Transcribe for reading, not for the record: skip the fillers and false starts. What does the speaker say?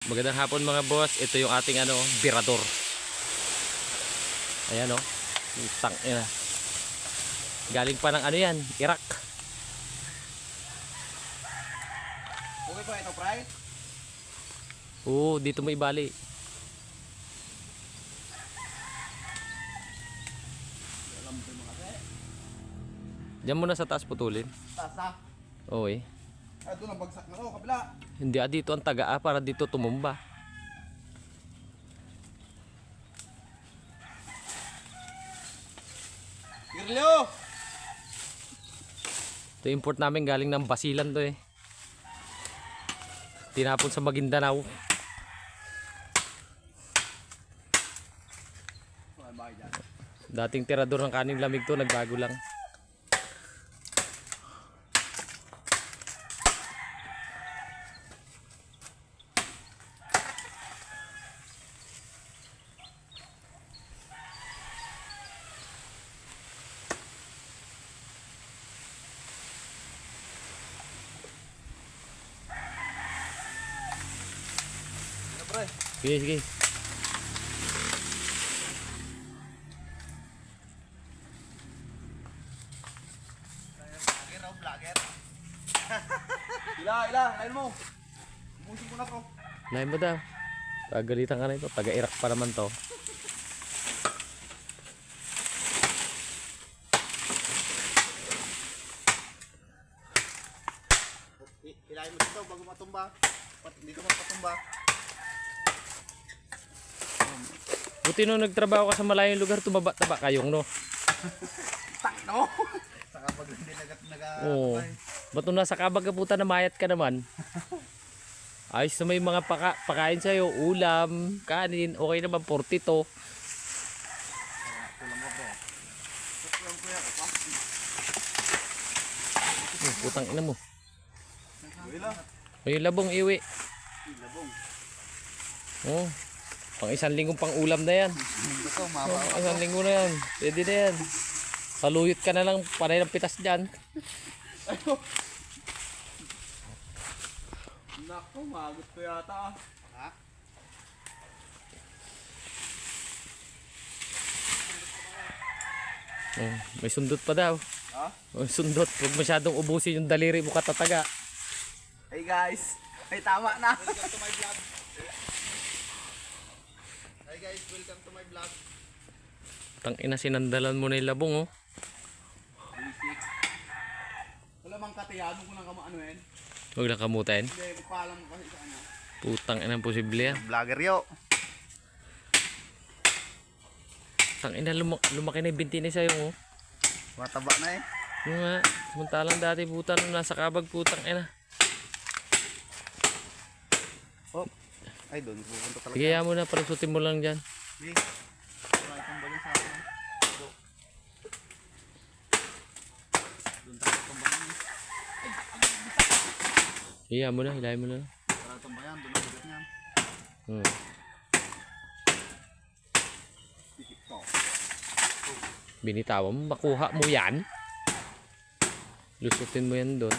Magandang hapon mga boss. Ito yung ating birador. Ayan Tang ina. Galing pa ng yan, Iraq. Okay po ito, Fry? Oo, dito mo ibali. Diyan mo na sa taas putulin. Taas na. Oo eh. Ay, doon ang bagsak na kabila. Hindi dito ang taga para dito tumumba. Kirlyo! Ito import namin galing ng Basilan to eh. Tinapon sa Maguindanao. Dating tirador ng kaning lamig to, nagbago lang. Sige, sige. Vlogger. Ila, lain mo. Ubusin ko na to. Lain mo daw. Pagalitan ka na ito. Taga-Iraq pa naman to. Ilahin mo dito bago matumba. Dito mapatumba. Buti nung nagtrabaho ka sa malayong lugar, tumaba-taba kayong Tak no. Saka pag hindi Oo. Ba't nung nasa kabag ka puta na mayat ka naman? Ayos na may mga pakain sa'yo. Ulam, kanin, okay naman, 40 to. Putang ina mo. Ay, labong iwi. Labong. Oh. Pang isang linggong pang ulam na yan. Ito, Pang isang linggo na yan. Pwede na yan. Saluyot ka na lang, panay ng pitas dyan. Ayo. Nako, magot ko yata. Ha? Oh, may sundot pa daw. Ha? Oh, sundot. Huwag masyadong ubusin yung daliri mo katataga. Hey guys, ay tama na. Welcome to my vlog. Hi guys, welcome to my vlog. Tang ina, sinandalan mo na yung labong Basic. Wala mang katiyano ko lang kamo ano yan. Huwag lang kamutin. Hindi, magpaalam mo kasi sa kanya. Putang ina, posible yan. Vlogger yo. Tang ina, lumaki na yung binti na sa'yo Mataba na eh. Yung nga, samantalang dati puta nung nasa kabag, putang ina. Oh. Ay, doon pupunta talaga. Sige, yan mo na, palusutin mo lang dyan. Sige. Wala itong bagay sa akin. Doon tayo tumbayan. Sige, yan mo na, hilahin mo na. Wala tumbayan, doon ang bagat niyan. Binitawan mo, makuha mo yan. Lusutin mo yan doon.